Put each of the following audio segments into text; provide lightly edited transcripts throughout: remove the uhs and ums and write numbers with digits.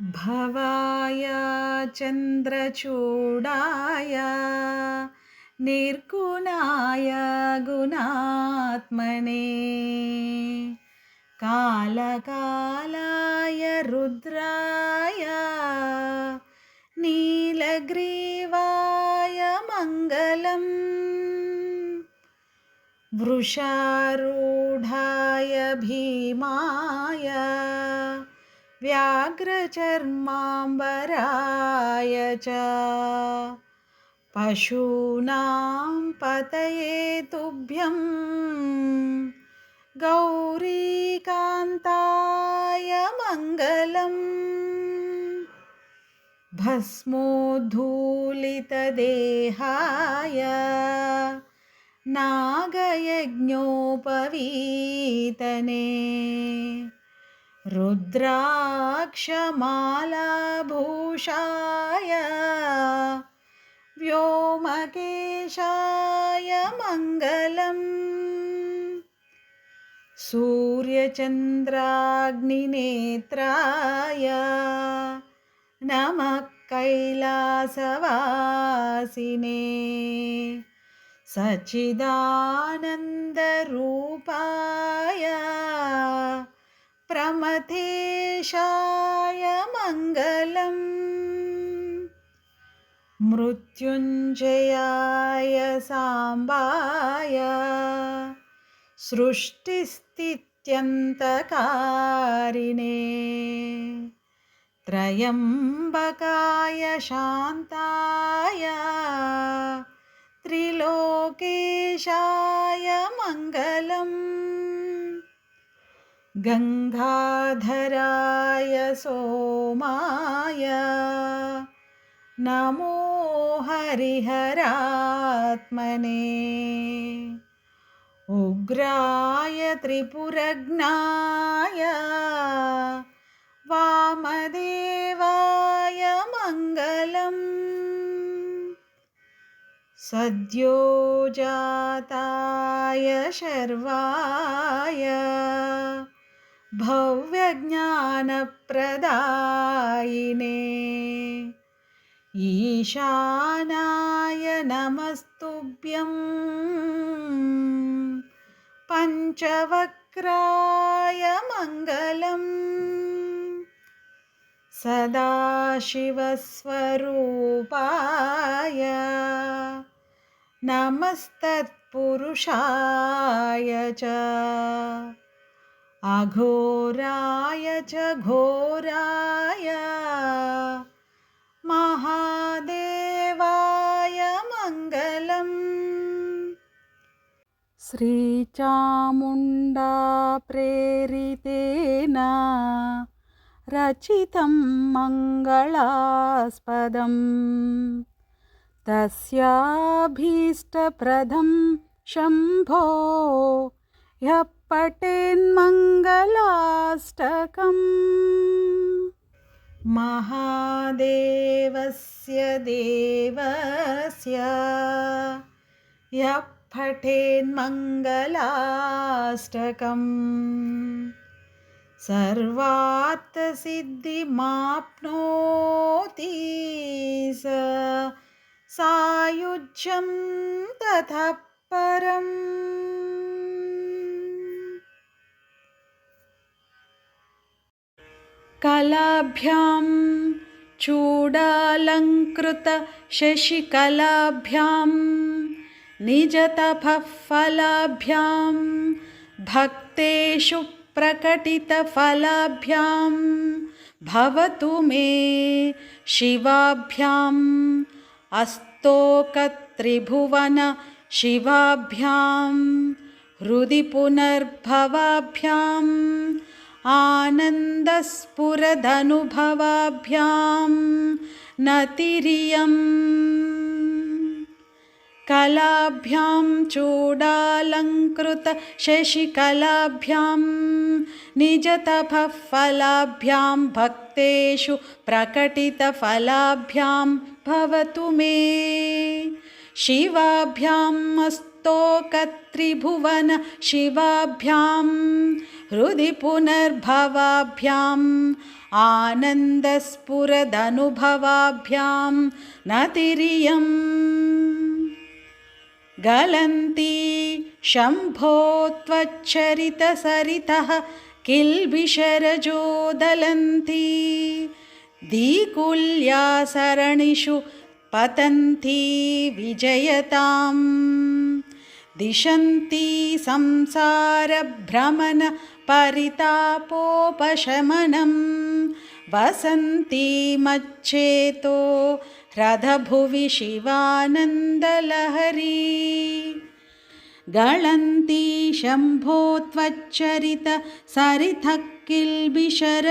भवाय चन्द्रचूडाय निर्गुणाय गुणात्मने कालकालाय रुद्राय नीलग्रीवाय मङ्गलम् वृषारूढाय भीमाय व्याघ्रचर्माम्बराय च पशूनां पतये तुभ्यं गौरीकान्ताय मङ्गलम् भस्मोद्धूलितदेहाय नागयज्ञोपवीतने रुद्राक्षमालाभूषाय व्योमकेशाय मङ्गलम् सूर्यचन्द्राग्निनेत्राय नमः कैलासवासिने सच्चिदानन्दरूपाय प्रमथेशाय मङ्गलम् मृत्युञ्जयाय साम्बाय सृष्टिस्थित्यन्तकारिणे त्रयम्बकाय शान्ताय त्रिलोकेशाय मङ्गलम् गङ्गाधराय सोमाय नमो हरिहरात्मने उग्राय त्रिपुरग्नाय वामदेवाय मङ्गलम् सद्योजाताय शर्वाय भव्यज्ञानप्रदायिने ईशानाय नमस्तुभ्यं पञ्चवक्त्राय मङ्गलम् सदाशिवस्वरूपाय नमस्तत्पुरुषाय च अघोराय च घोराय महादेवाय मङ्गलम् श्रीचामुण्डा प्रेरितेन रचितं मङ्गलास्पदम् तस्याभीष्टप्रदं शम्भो यः पठेन्मङ्गलाष्टकम् महादेवस्य देवस्य यः पठेन्मङ्गलाष्टकम् सर्वार्थसिद्धिमाप्नोति स सायुज्यं ततः परम् कलाभ्यां चूडालङ्कृत शशिकलाभ्यां निजतपः फलाभ्यां भक्तेषु प्रकटितफलाभ्यां भवतु मे शिवाभ्याम् अस्तोकत्रिभुवन शिवाभ्यां हृदि पुनर्भवाभ्याम् आनन्दस्फुरदनुभवाभ्यां नतिरियम् कलाभ्यां चूडालङ्कृत शशिकलाभ्यां निजतपः फलाभ्यां भक्तेषु प्रकटितफलाभ्यां भवतु मे शिवाभ्यां त्रिभुवन शिवाभ्यां हृदि पुनर्भवाभ्याम् आनन्दस्फुरदनुभवाभ्यां नतिरियम् गलन्ती शम्भो त्वच्चरितसरितः किल्बिषरजोदलन्ती दीकुल्या सरणिषु पतन्ती विजयताम् दिशन्ती संसारभ्रमण परितापोपशमनं वसन्ती मच्चेतो ह्रदभुवि शिवानन्दलहरी गळन्ती शम्भो त्वच्चरित सरितः किल्बिषरजोदलन्ती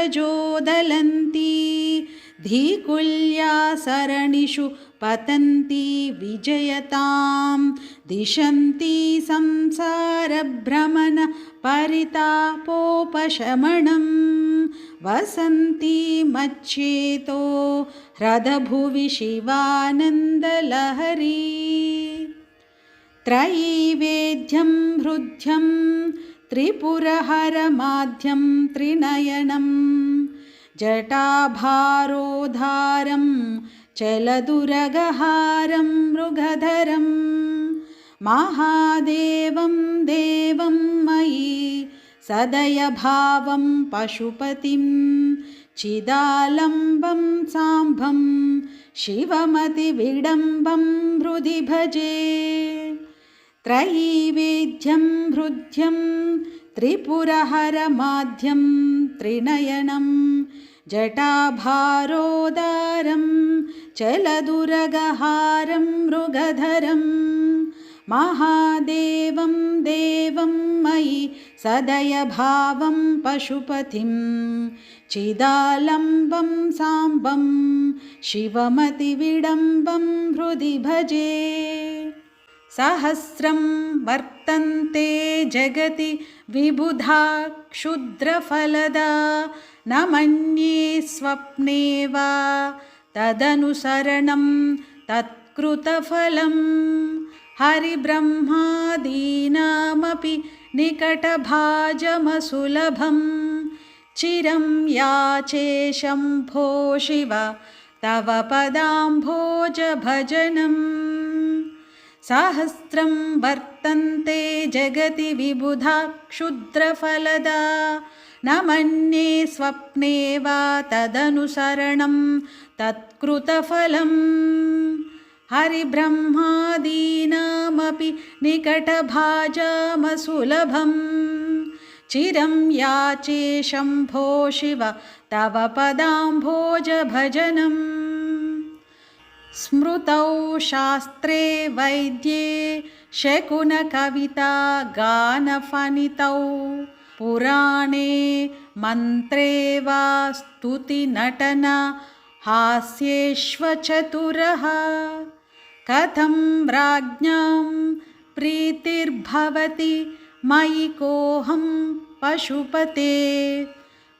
धीकुल्या सरणिषु पतन्ती विजयतां दिशन्ती संसारभ्रमण परितापोपशमनं वसन्ती मच्चेतो ह्रदभुवि शिवानन्दलहरी त्रयीवेद्यं हृद्यं त्रिपुरहरमाद्यं त्रिनयनं जटाभारोद्धारं चलदुरगहारं मृगधरं महादेवं देवं मयि सदयभावं पशुपतिं चिदालम्बं साम्भं शिवमतिविडम्बं हृदि भजे त्रयीवेद्यं हृद्यं त्रिपुरहरमाद्यं त्रिनयनं जटाभारोदारं चलदुरगहारं मृगधरं महादेवं देवं मयि सदयभावं पशुपतिं चिदालम्बं साम्बं शिवमतिविडम्बं हृदि भजे सहस्रं वर्तन्ते जगति विबुधा क्षुद्रफलदा न मन्ये स्वप्ने वा तदनुसरणं तत्कृतफलं हरिब्रह्मादीनामपि निकटभाजमसुलभं चिरं याचे शम्भो शिव तव पदाम्भोजभजनम् सहस्रं वर्तन्ते जगति विबुधा क्षुद्रफलदा न मन्ये स्वप्ने वा तदनुसरणं तत्कृतफलं हरिब्रह्मादीनामपि निकटभाजमसुलभं चिरं याचे शम्भो शिव तव पदाम्भोजभजनम् स्मृतौ शास्त्रे वैद्ये शकुनकविता गानफनितौ पुराणे मन्त्रे वा स्तुतिनटन हास्येष्वचतुरः कथं राज्ञां प्रीतिर्भवति मयि कोऽहं पशुपते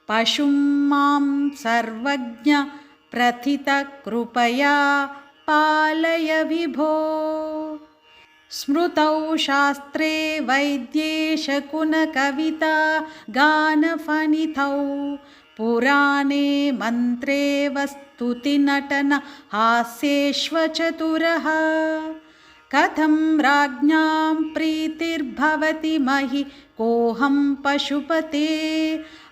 पशुं मां सर्वज्ञ प्रथितकृपया पालय विभो स्मृतौ शास्त्रे वैद्ये शकुनकविता गानफनितौ पुराणे मन्त्रे वस्तुतिनटन हास्येष्वचतुरः कथं राज्ञां प्रीतिर्भवति मयि कोऽहं पशुपते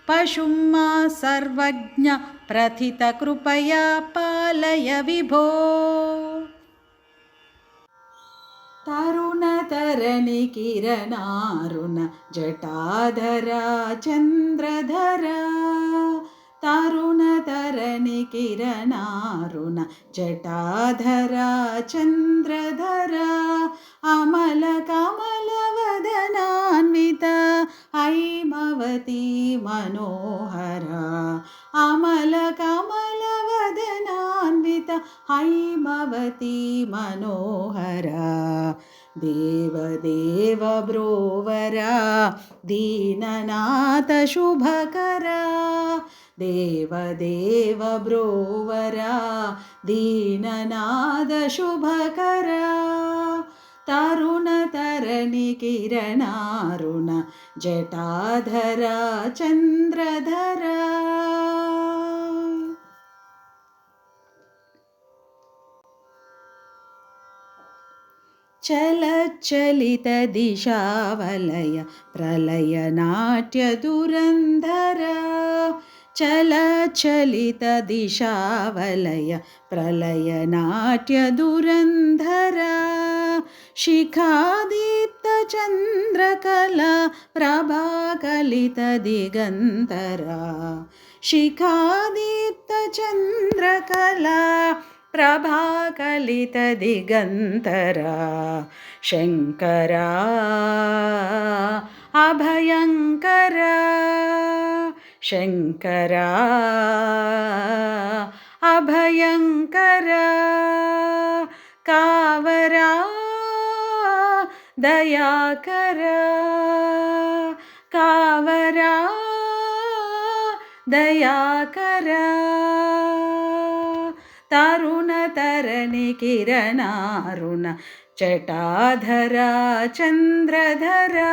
पशुं मा सर्वज्ञ प्रथितकृपया पालय विभो तरुणतरणिकिरणारुण जटाधरा चन्द्रधरा तरुणतरणिकिरणारुण जटाधरा चन्द्रधरा अमलकमलवदनान्विता हैमवती मनोहरा अमलकमलवदनान्विता हैमवती मनोहरा देवदेव ब्रोवरा दीननाथ शुभकरा देवदेव ब्रोवरा दीननाथ शुभकरा तरुणतरणि किरणारुण जटाधरा चन्द्रधरा चलच्चलितदिशावलय प्रलयनाट्यदुरन्धरा चलच्चलितदिशावलय प्रलयनाट्यदुरन्धरा शिखादीप्तचन्द्रकला प्रभाकलितदिगन्तरा शिखादीप्तचन्द्रकला प्रभाकलितदिगन्तरा शङ्करा अभयङ्करा शङ्करा अभयङ्करा कावरा दयाकरा कावरा दयाकरा तरुणतरणि किरणारुण जटाधरा चन्द्रधरा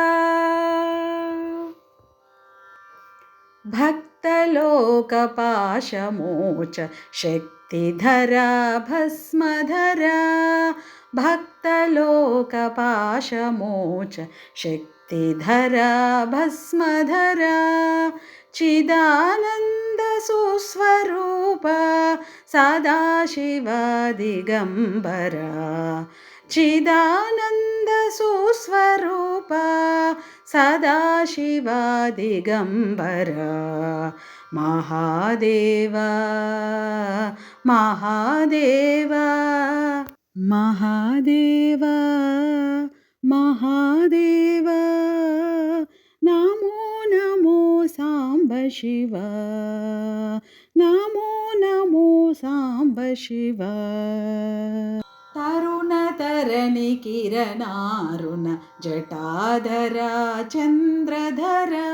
भक्तलोकपाशमोच शक्तिधरा भस्मधरा भक्तलोकपाशमोच शक्तिधरा भस्मधरा चिदानन्दसुस्वरूपा सदाशिवा दिगम्बरा चिदानन्दसुस्वरूपा सदाशिवा दिगम्बरा महादेवा महादेवा महादेवा महादेवा नमो नमो साम्ब शिवा नमो नमो साम्ब शिवा तरुणतरणि किरणारुण जटाधरा चन्द्रधरा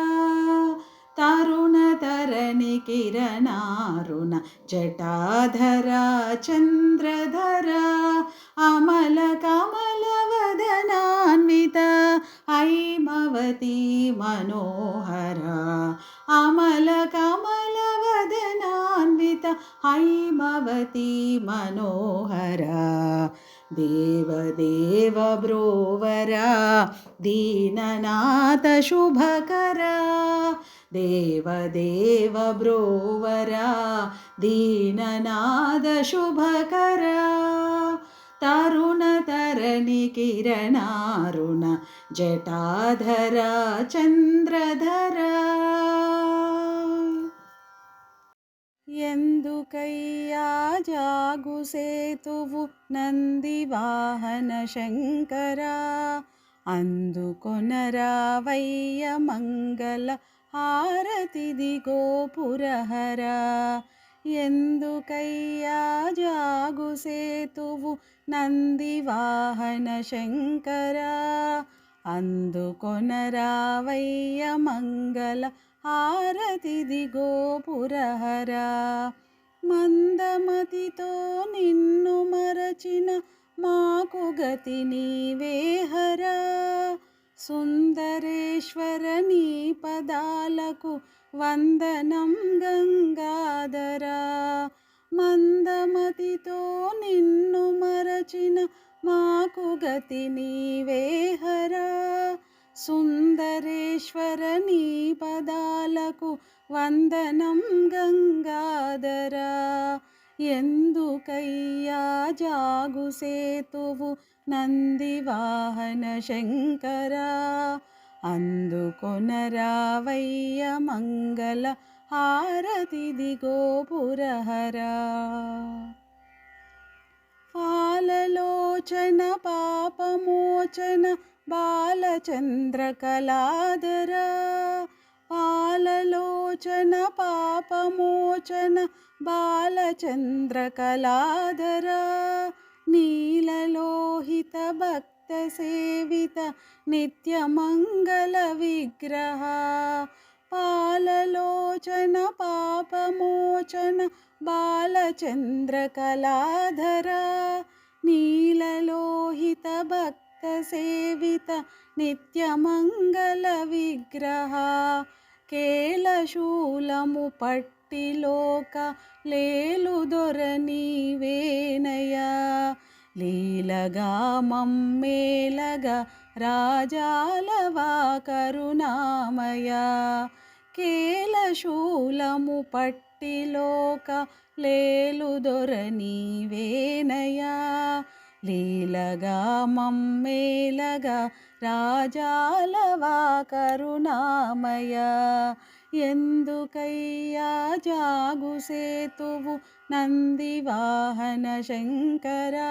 तरुणतरणि किरणारुण जटाधरा चन्द्रधरा अमलकमलवदनान्विता हैमवती मनोहरा अमलकमलवदनान्विता हैमवती मनोहरा देवदेव ब्रोवरा दीननाथ शुभकरा देवदेव ब्रोवरा दीननाद शुभकरा तरुणतरणि किरणारुण जटाधरा चन्द्रधरा ఎందుకయ్యా జాగుసేతువు నందివాహన శంకరా అందుకొనరావయ్య మంగళ హారతిదిగో పురహరా ఎందుకయ్యా జాగుసేతువు నందివాహన శంకరా అందుకొనరావయ్య మంగళ హారతిదిగో పురహరా మందమతితో నిన్ను మరచిన మాకు గతి నీవేహరా సుందరేశ్వర నీ పదాలకు వందనం గంగాధరా మందమతితో నిన్ను మరచిన మాకు గతి నీవేహరా సుందరేశ్వర నీ పదాలకు వందనం గంగాధరా ఎందుకయ్యా జాగుసేతువు నందివాహన శంకరా అందుకొనరావయ్య మంగళ హారతిదిగో పురహరా పాలలోచన పాపమోచన బాలచంద్రకళాధరా పాలలోచన పాపమోచన బాలచంద్రకళాధరా నీలలోహిత భక్త సేవిత నిత్యమంగళ విగ్రహ పాలలోచన పాపమోచన బాలచంద్రకళాధరా నీలలోహిత భక్త భక్తసేవిత నిత్యమంగళవిగ్రహ కేళశూలము పట్టిలోక లేలుదొర నీవేనయా లీలగా మమ్మేలగా రాజాలవా కరుణామయా కేళశూలము పట్టిలోక లేలుదొర నీవేనయా లీలగా మమ్మేలగా రాజాలవా కరుణామయా ఎందుకయ్యా జాగుసేతువు నందివాహన శంకరా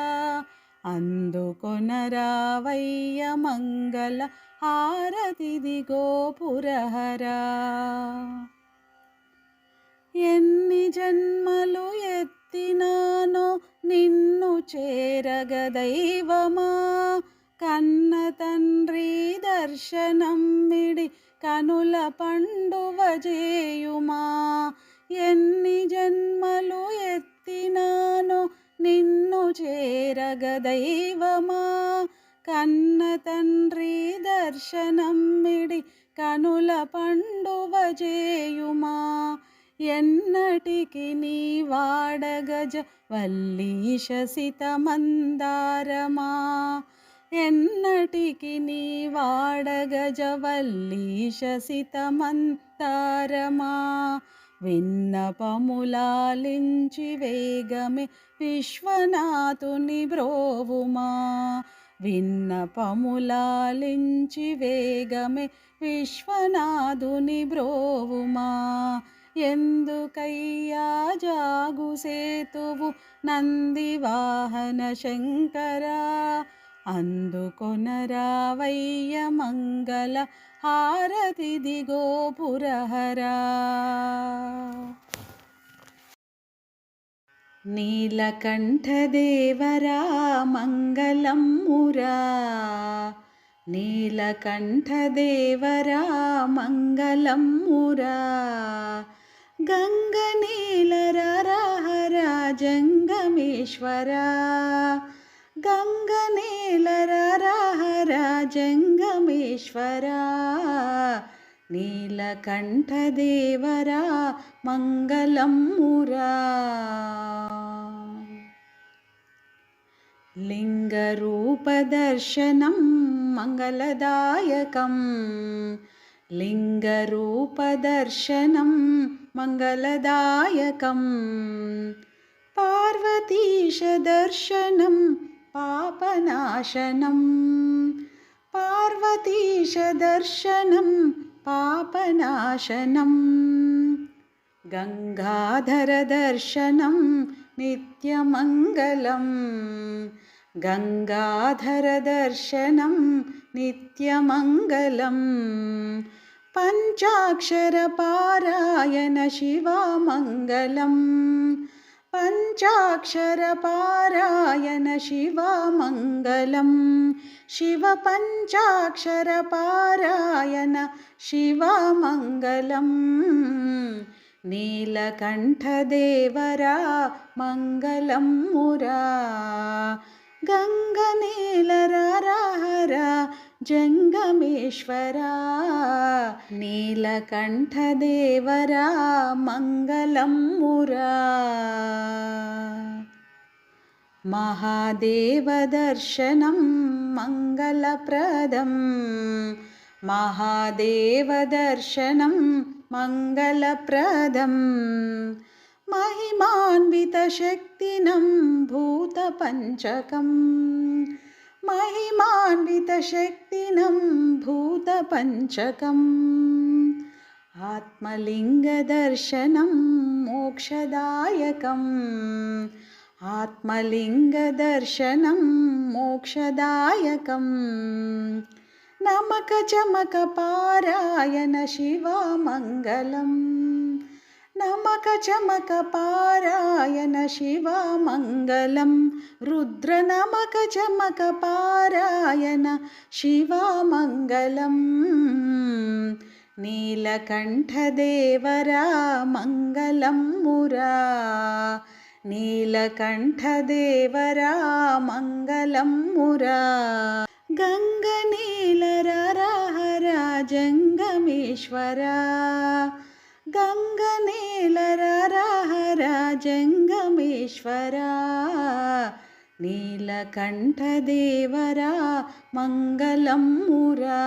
అందుకొనరావయ్య మంగళ హారతిదిగో పురహరా ఎన్ని జన్మలు ఎత్తినానో నిన్ను చేరగ దైవమా కన్న తండ్రి దర్శనమ్మిడి కనుల పండువ చేయుమా ఎన్ని జన్మలు ఎత్తినానో నిన్ను చేరగ దైవమా కన్న తండ్రి దర్శనమ్మిడి కనుల పండువ చేయుమా ఎన్నటికి నీ వాడగజ వల్లీశ సితమందారమా ఎన్నటికి నీ వాడగజ వల్లీశ సితమందారమా విన్నపములాలించి వేగమే విశ్వనాథుని బ్రోవుమా విన్నపములాలించి వేగమే విశ్వనాథుని బ్రోవుమా ఎందుకయ్యా జాగుసేతువు నందివాహన శంకరా అందుకొనరావయ్య మంగళ హారతిదిగో పురహరా నీలకంఠదేవరా మంగళం మురా నీలకంఠదేవరా మంగళం మురా గంగనీలరహరా జంగమేశ్వరా గంగనీలరహరా జంగమేశ్వరా నీలకంఠదేవరా మంగళం మురా లింగరూపదర్శనం మంగళదాయకం లింగరూపదర్శనం మంగళదాయకం పార్వతీశదర్శనం పాపనాశనం పార్వతీశదర్శనం పాపనాశనం గంగాధరదర్శనం నిత్యమంగళం గంగాధరదర్శనం నిత్యమంగళం పంచాక్షరపారాయణ శివమంగళం పంచాక్షరపారాయణ శివమంగళం శివ పంచాక్షరపారాయణ శివమంగళం నీలకంఠదేవరా మంగళం మురా గంగనీలరహరా జంగమేశ్వరా నీలకంఠదేవరా మంగళం మురా మహాదేవదర్శనం మంగళప్రదం మహాదేవదర్శనం మంగళప్రదం महिमान्वितशक्तिनं भूतपञ्चकं महिमान्वितशक्तिनं भूतपञ्चकम् आत्मलिङ्गदर्शनं मोक्षदायकम् आत्मलिङ्गदर्शनं मोक्षदायकम् नमकचमकपारायण शिवमङ्गलम् नमकचमकपारायण शिवमङ्गलं रुद्रनमकचमकपारायण शिवमङ्गलं नीलकण्ठदेवरा मङ्गलं मुरा नीलकण्ठदेवरा मङ्गलं मुरा గంగనీలరహరా జంగమేశ్వరా గంగనీలరహరా జంగమేశ్వరా నీలకంఠదేవరా మంగళమ్మురా